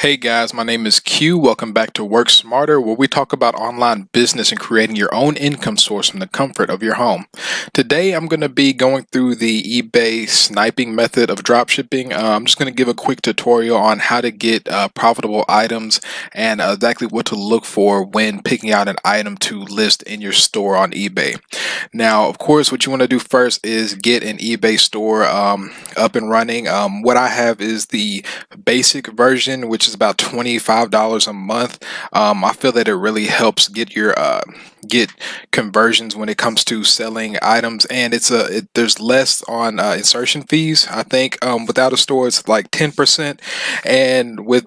Hey guys, my name is Q. Welcome back to Work Smarter, where we talk about online business and creating your own income source from the comfort of your home. Today, I'm going to be going through the eBay sniping method of dropshipping. I'm just going to give a quick tutorial on how to get profitable items and exactly what to look for when picking out an item to list in your store on eBay. Now, of course, what you want to do first is get an eBay store up and running. What I have is the basic version, which is about $25 a month. I feel that it really helps get your get conversions when it comes to selling items, and there's less on insertion fees. I think without a store it's like 10%, and with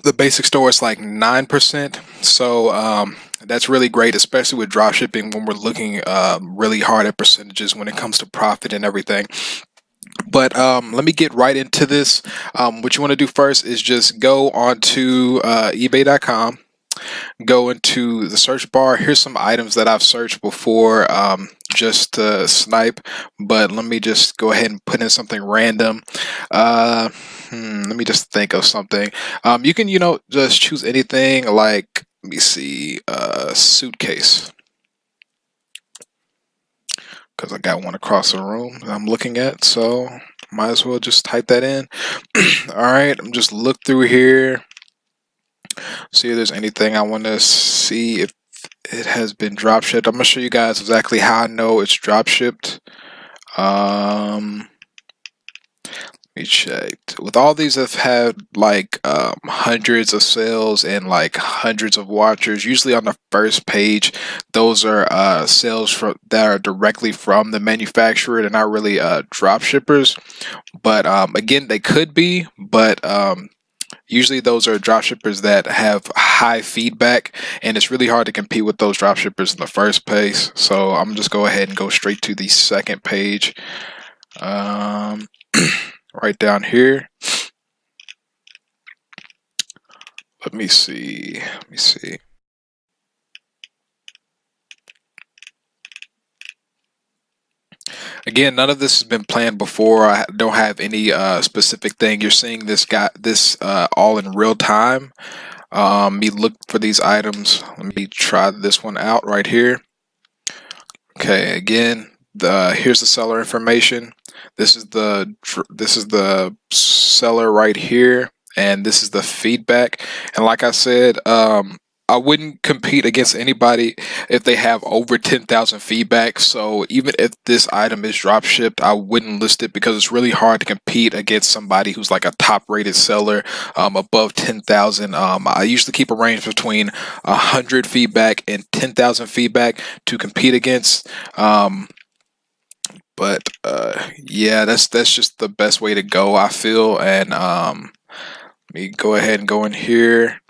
the basic store it's like 9%. So that's really great, especially with dropshipping when we're looking really hard at percentages when it comes to profit and everything. But let me get right into this. What you want to do first is just go onto ebay.com, go into the search bar. Here's some items that I've searched before just to snipe, but let me just go ahead and put in something random. Let me just think of something. You can, just choose anything like, let me see, suitcase. Because I got one across the room that I'm looking at, so might as well just type that in. All right, I'm just look through here, see if there's anything I want to see if it has been drop shipped. I'm gonna show you guys exactly how I know it's drop shipped. Let me check. With all these, I've had like hundreds of sales and like hundreds of watchers. Usually on the first page, those are sales that are directly from the manufacturer. They're not really drop shippers, but again, they could be. But usually those are drop shippers that have high feedback, and it's really hard to compete with those drop shippers in the first place. So I'm just go ahead and go straight to the second page. Right down here. Let me see. Again, none of this has been planned before. I don't have any specific thing. You're seeing this all in real time. Me look for these items. Let me try this one out right here. Okay, again, here's the seller information. This is the seller right here, and this is the feedback. And like I said, I wouldn't compete against anybody if they have over 10,000 feedback. So even if this item is drop shipped, I wouldn't list it because it's really hard to compete against somebody who's like a top rated seller above 10,000. I usually keep a range between 100 feedback and 10,000 feedback to compete against. But yeah, that's just the best way to go, I feel. And let me go ahead and go in here,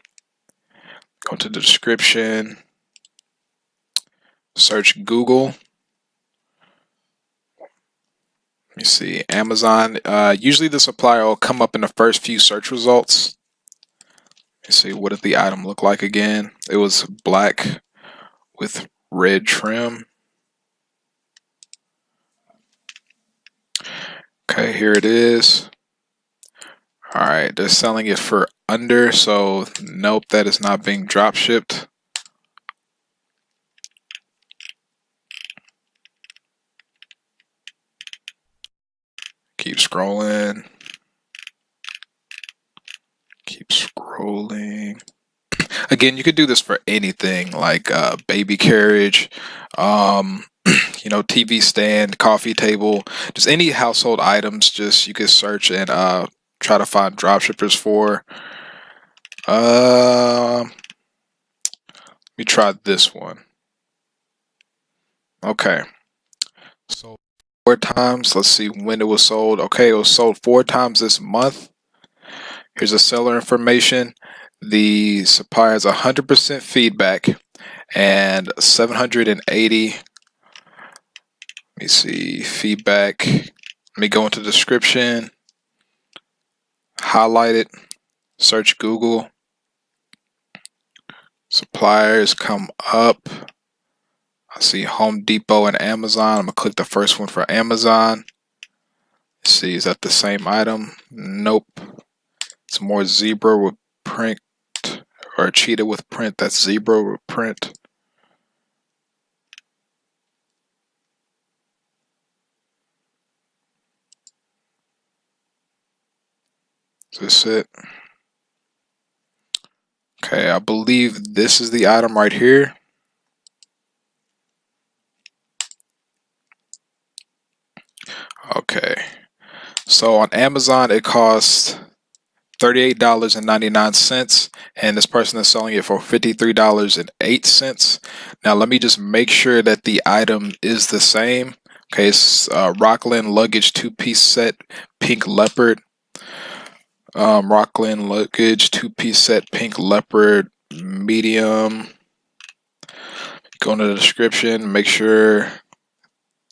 go to the description, search Google. Let me see, Amazon. Usually the supplier will come up in the first few search results. Let me see, what did the item look like again? It was black with red trim. Okay, here it is. All right, they're selling it for under, so nope, that is not being drop shipped. Keep scrolling. Keep scrolling. Again, you could do this for anything like baby carriage, TV stand, coffee table, just any household items. Just you could search and try to find drop shippers for. Let me try this one. Okay, so 4 times. Let's see when it was sold. Okay, it was sold 4 times this month. Here's the seller information. The supplier has 100% feedback and 780. Let me see, feedback. Let me go into the description, highlight it, search Google. Suppliers come up. I see Home Depot and Amazon. I'm gonna click the first one for Amazon. Let's see, is that the same item? Nope. It's more zebra with print, or cheetah with print. That's zebra with print. Is this it? Okay, I believe this is the item right here. Okay, so on Amazon it costs $38.99, and this person is selling it for $53.08. Now let me just make sure that the item is the same. Okay, it's Rockland luggage 2-piece set, pink leopard. Rockland luggage 2-piece set, pink leopard, medium. Go into the description, make sure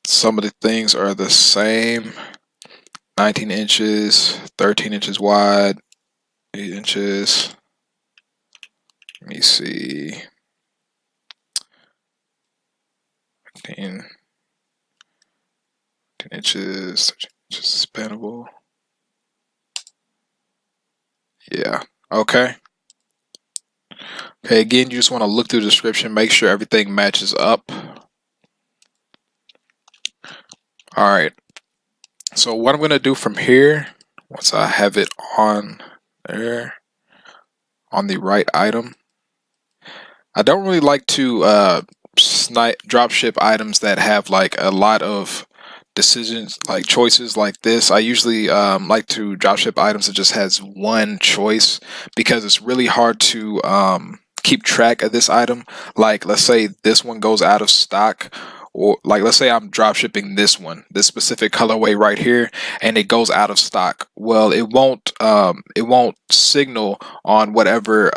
some of the things are the same. 19 inches, 13 inches wide, 8 inches. Let me see. 10 inches, 13 inches spannable. Yeah. Okay. Okay, again, you just want to look through the description, make sure everything matches up. Alright. So what I'm going to do from here, once I have it on there, on the right item, I don't really like to drop ship items that have like a lot of decisions, like choices like this. I usually like to drop ship items that just has one choice, because it's really hard to keep track of this item. Like, let's say this one goes out of stock, or like, let's say I'm drop shipping this one, this specific colorway right here, and it goes out of stock. Well, it won't signal on whatever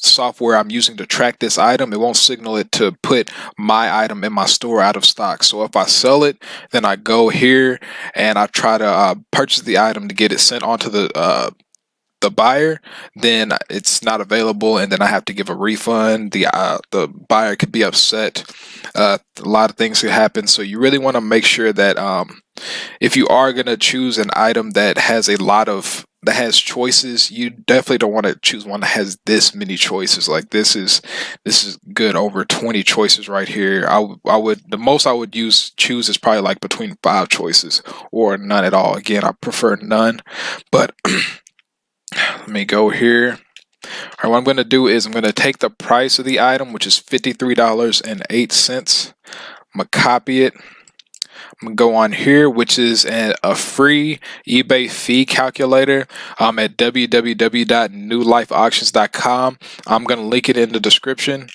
software I'm using to track this item. It won't signal it to put my item in my store out of stock. So if I sell it, then I go here and I try to purchase the item to get it sent on to the buyer, then it's not available, and then I have to give a refund. The buyer could be upset. A lot of things could happen. So you really want to make sure that if you are going to choose an item that has choices, you definitely don't want to choose one that has this many choices. Like this is good, over 20 choices right here. The most I would choose is probably like between 5 choices or none at all. Again, I prefer none, but let me go here. All right, what I'm going to do is I'm going to take the price of the item, which is $53.08. I'm going to copy it. I'm going to go on here, which is a free eBay fee calculator at www.newlifeauctions.com. I'm going to link it in the description.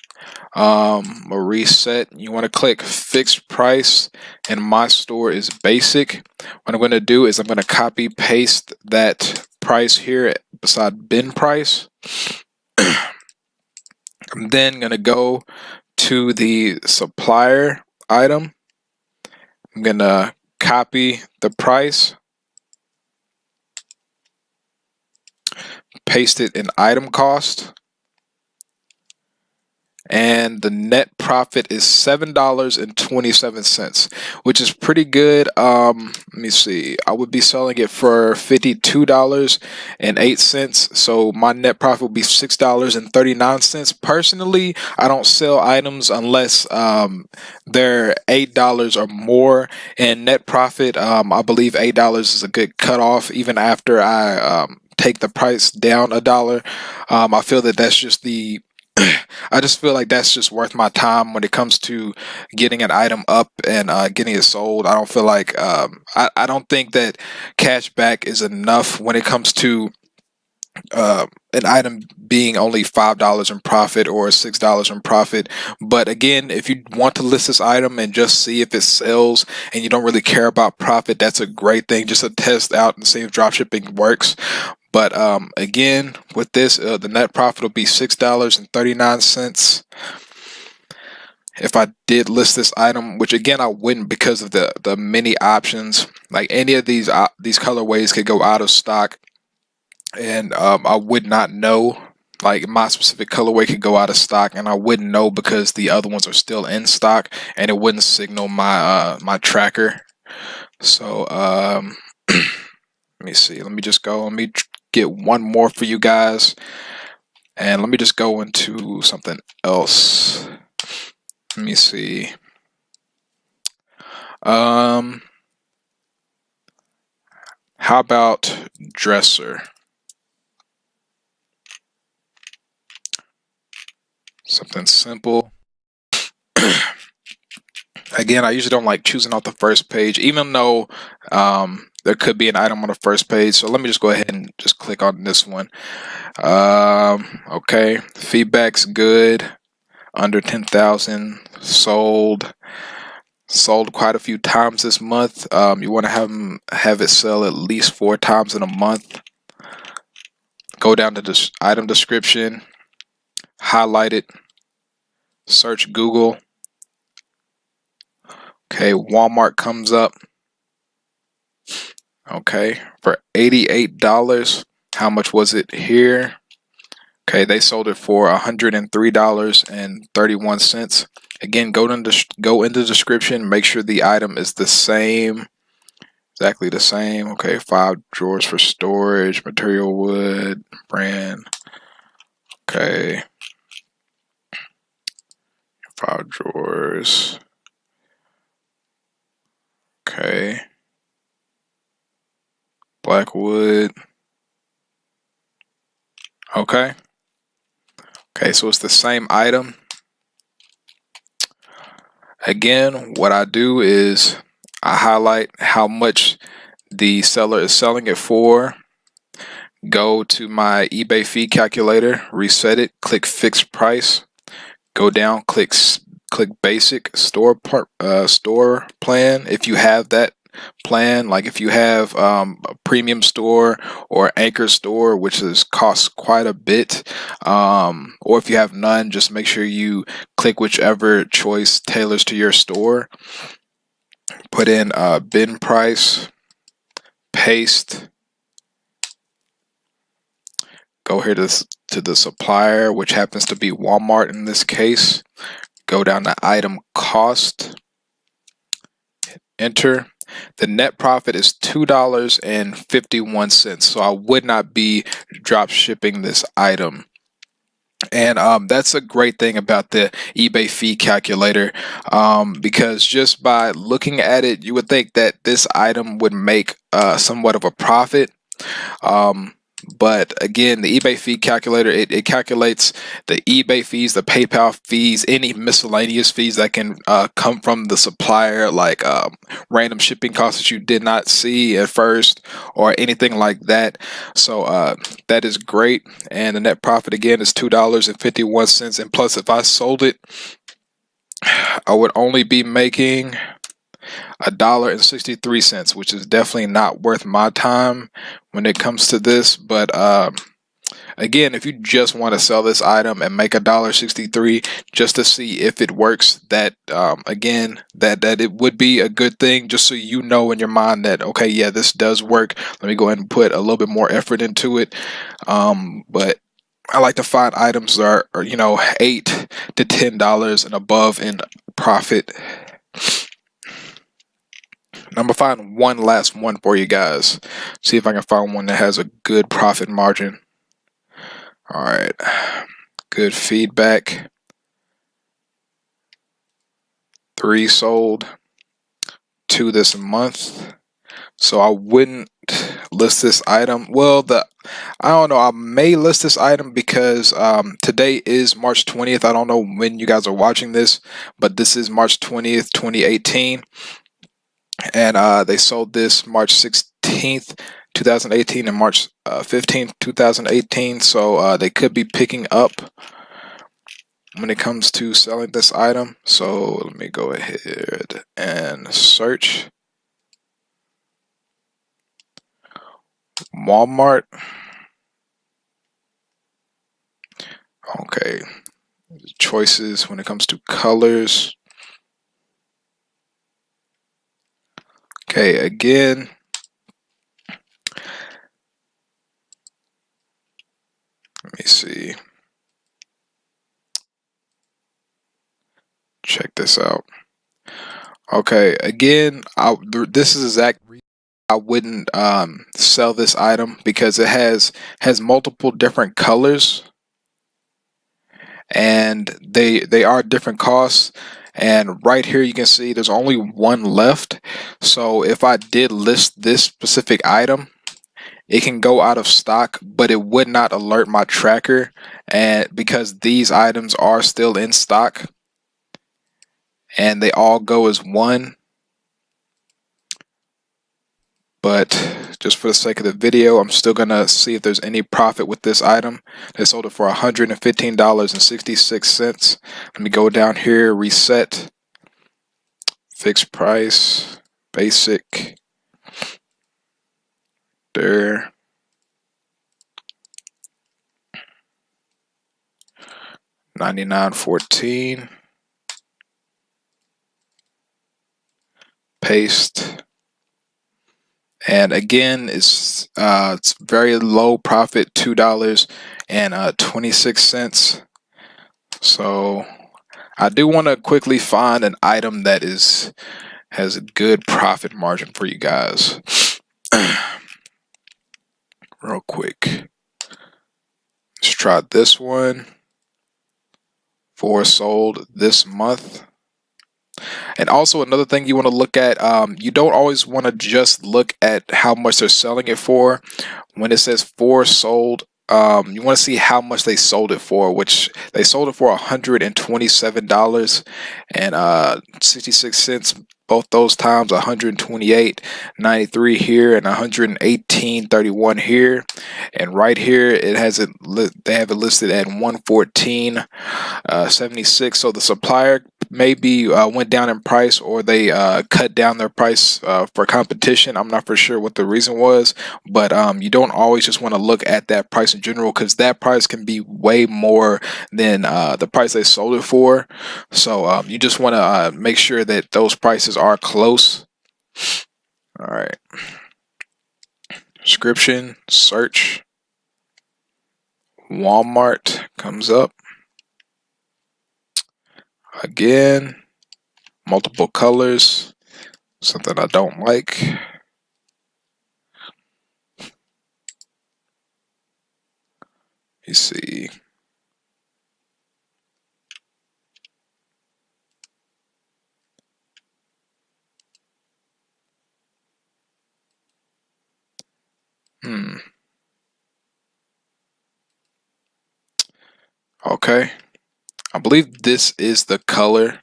A reset. You want to click fixed price, and my store is basic. What I'm going to do is I'm going to copy paste that price here beside bin price. I'm then going to go to the supplier item. I'm going to copy the price, paste it in item cost, and the net profit is $7.27, which is pretty good. Let me see, I would be selling it for $52.08, so my net profit will be $6.39. Personally, I don't sell items unless they're $8 or more, and net profit, I believe $8 is a good cutoff. Even after I take the price down $1, I feel that that's just I just feel like that's just worth my time when it comes to getting an item up and getting it sold. I don't feel like I don't think that cash back is enough when it comes to an item being only $5 in profit or $6 in profit. But again, if you want to list this item and just see if it sells and you don't really care about profit, that's a great thing, just to test out and see if dropshipping works. But again, with this, the net profit will be $6.39. If I did list this item, which again I wouldn't, because of the many options. Like any of these colorways could go out of stock, and I would not know. Like my specific colorway could go out of stock, and I wouldn't know because the other ones are still in stock, and it wouldn't signal my my tracker. So let me see. Let me just go. Let me get one more for you guys. And let me just go into something else. Let me see. How about dresser? Something simple. Again, I usually don't like choosing off the first page, even though there could be an item on the first page. So let me just go ahead and just click on this one. Okay, feedback's good. Under 10,000 sold. Sold quite a few times this month. You want to have it sell at least 4 times in a month. Go down to this item description, highlight it, search Google. Okay, Walmart comes up. Okay, for $88. How much was it here? Okay, they sold it for $103.31. Again, go in the description. Make sure the item is the same, exactly the same. Okay, 5 drawers for storage, material wood, brand. Okay, 5 drawers. Okay, black wood. Okay. Okay, so it's the same item. Again, what I do is I highlight how much the seller is selling it for. Go to my eBay fee calculator, reset it, click fixed price. Go down, click basic store plan. If you have that plan, like if you have a premium store or anchor store, which costs quite a bit, or if you have none, just make sure you click whichever choice tailors to your store. Put in bin price, paste. Go here to the supplier, which happens to be Walmart in this case. Go down to item cost, enter. The net profit is $2.51, so I would not be drop shipping this item. And that's a great thing about the eBay fee calculator, because just by looking at it, you would think that this item would make somewhat of a profit. But again, the eBay fee calculator, it calculates the eBay fees, the PayPal fees, any miscellaneous fees that can come from the supplier, like random shipping costs that you did not see at first or anything like that. So that is great. And the net profit again is $2.51. And plus, if I sold it, I would only be making $1.63, which is definitely not worth my time when it comes to this. But again, if you just want to sell this item and make $1.63 just to see if it works, that again, that it would be a good thing, just so you know in your mind that, okay, yeah, this does work. Let me go ahead and put a little bit more effort into it. But I like to find items that are $8 to $10 and above in profit. I'm gonna find one last one for you guys. See if I can find one that has a good profit margin. All right, good feedback. 3 sold, 2 this month. So I wouldn't list this item. Well, I don't know. I may list this item because today is March 20th. I don't know when you guys are watching this, but this is March 20th, 2018. And they sold this March 16th, 2018 and March 15th, 2018. So they could be picking up when it comes to selling this item. So let me go ahead and search Walmart. Okay, choices when it comes to colors. Okay, again, let me see. Check this out. Okay, again, this is exact I wouldn't sell this item because it has multiple different colors, and they are different costs. And right here you can see there's only one left. So if I did list this specific item, it can go out of stock, but it would not alert my tracker, and because these items are still in stock and they all go as one. But just for the sake of the video, I'm still gonna see if there's any profit with this item. They sold it for $115.66. Let me go down here, reset, fixed price, basic, there, 99.14, paste. And again, it's very low profit, $2.26. So I do want to quickly find an item that has a good profit margin for you guys. Real quick, let's try this one. 4 sold this month. And also another thing you want to look at, you don't always want to just look at how much they're selling it for. When it says 4 sold, you want to see how much they sold it for, which they sold it for $127.66 both those times, 128.93 here and 118.31 here. And right here it has it, they have it listed at 114.76. So the supplier maybe went down in price, or they cut down their price for competition. I'm not for sure what the reason was, but you don't always just want to look at that price in general, because that price can be way more than the price they sold it for. So you just want to make sure that those prices are close. All right, description, search, Walmart comes up. Again, multiple colors, something I don't like. You see. Okay, I believe this is the color.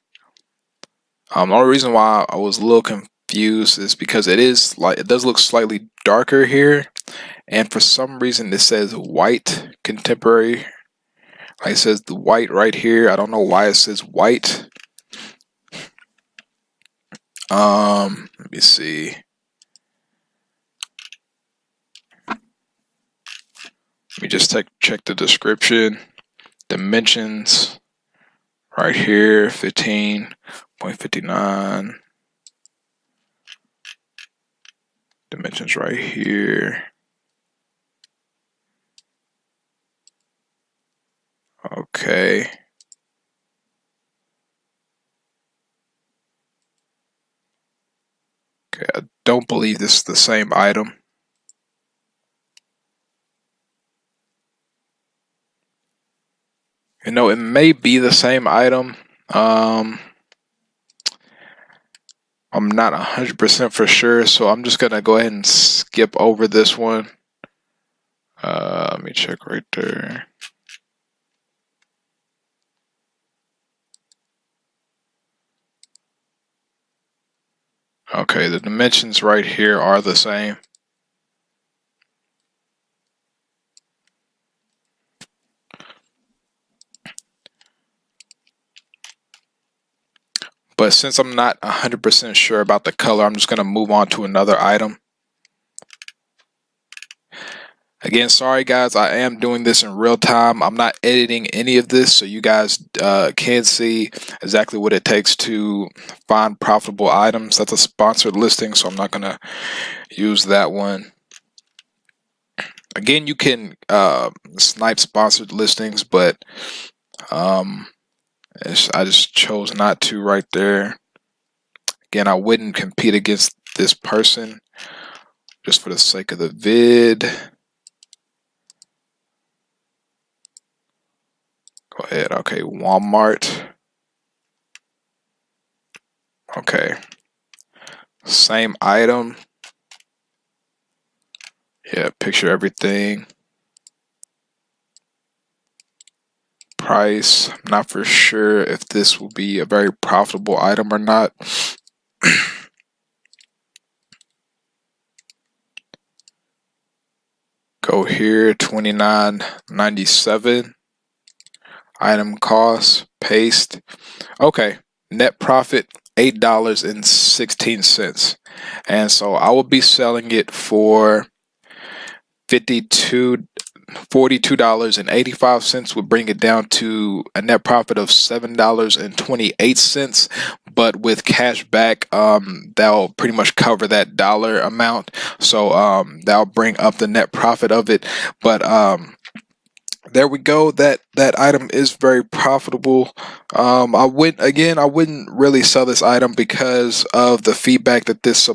The only reason why I was a little confused is because it does look slightly darker here, and for some reason it says white contemporary. Like it says the white right here. I don't know why it says white. Let me see. Let me just check the description. Dimensions right here, 15.59. Dimensions right here. Okay. Okay, I don't believe this is the same item. You know, it may be the same item. I'm not 100% for sure, so I'm just gonna go ahead and skip over this one. Let me check right there. Okay, the dimensions right here are the same. But since I'm not 100% sure about the color, I'm just going to move on to another item. Again, sorry guys, I am doing this in real time. I'm not editing any of this, so you guys can see exactly what it takes to find profitable items. That's a sponsored listing, so I'm not going to use that one. Again, you can snipe sponsored listings, but I just chose not to right there. Again, I wouldn't compete against this person. just for the sake of the vid. Go ahead. Okay, Walmart. Okay, same item. Yeah, picture everything. Price. I'm not for sure if this will be a very profitable item or not. Go here, $29.97. Item cost, paste. Okay, net profit $8.16. And so I will be selling it for $42.85 would bring it down to a net profit of $7.28. But with cash back, that'll pretty much cover that dollar amount. So that'll bring up the net profit of it. But there we go. That item is very profitable. I wouldn't really sell this item because of the feedback that this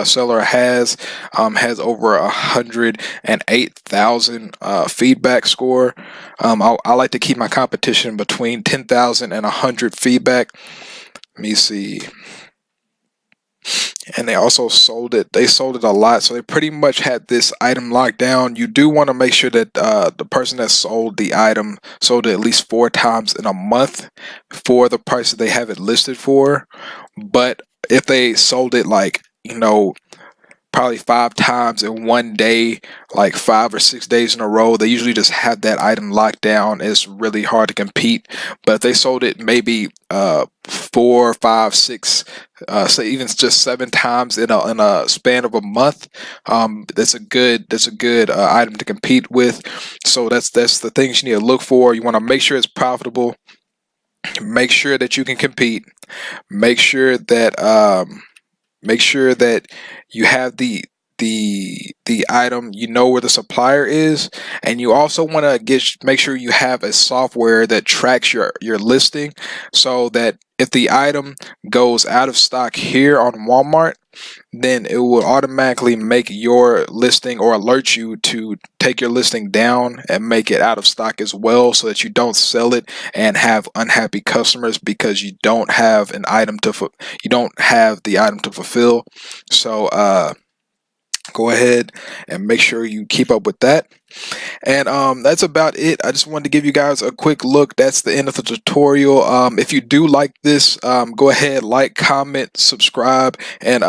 seller has over 108,000 feedback score. I like to keep my competition between 10,000 and 100 feedback. Let me see. And they also sold it. They sold it a lot, so they pretty much had this item locked down. You do want to make sure that the person that sold the item sold it at least 4 times in a month for the price that they have it listed for. But if they sold it, like, probably 5 times in one day, like 5 or 6 days in a row, they usually just have that item locked down. It's really hard to compete. But if they sold it maybe 4, 5, 6, say even just 7 times in a span of a month, that's a good item to compete with. So that's the things you need to look for. You want to make sure it's profitable, make sure that you can compete, make sure that you have the item, where the supplier is, and you also want to make sure you have a software that tracks your listing, so that if the item goes out of stock here on Walmart, then it will automatically make your listing, or alert you to take your listing down and make it out of stock as well, so that you don't sell it and have unhappy customers because you don't have the item to fulfill. So go ahead and make sure you keep up with that. And that's about it. I just wanted to give you guys a quick look. That's the end of the tutorial. If you do like this, go ahead, like, comment, subscribe, and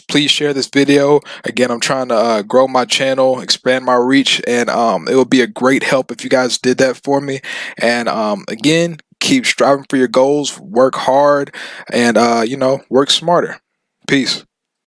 please share this video. Again, I'm trying to grow my channel, expand my reach, and it would be a great help if you guys did that for me. And again, keep striving for your goals, work hard, and work smarter. Peace.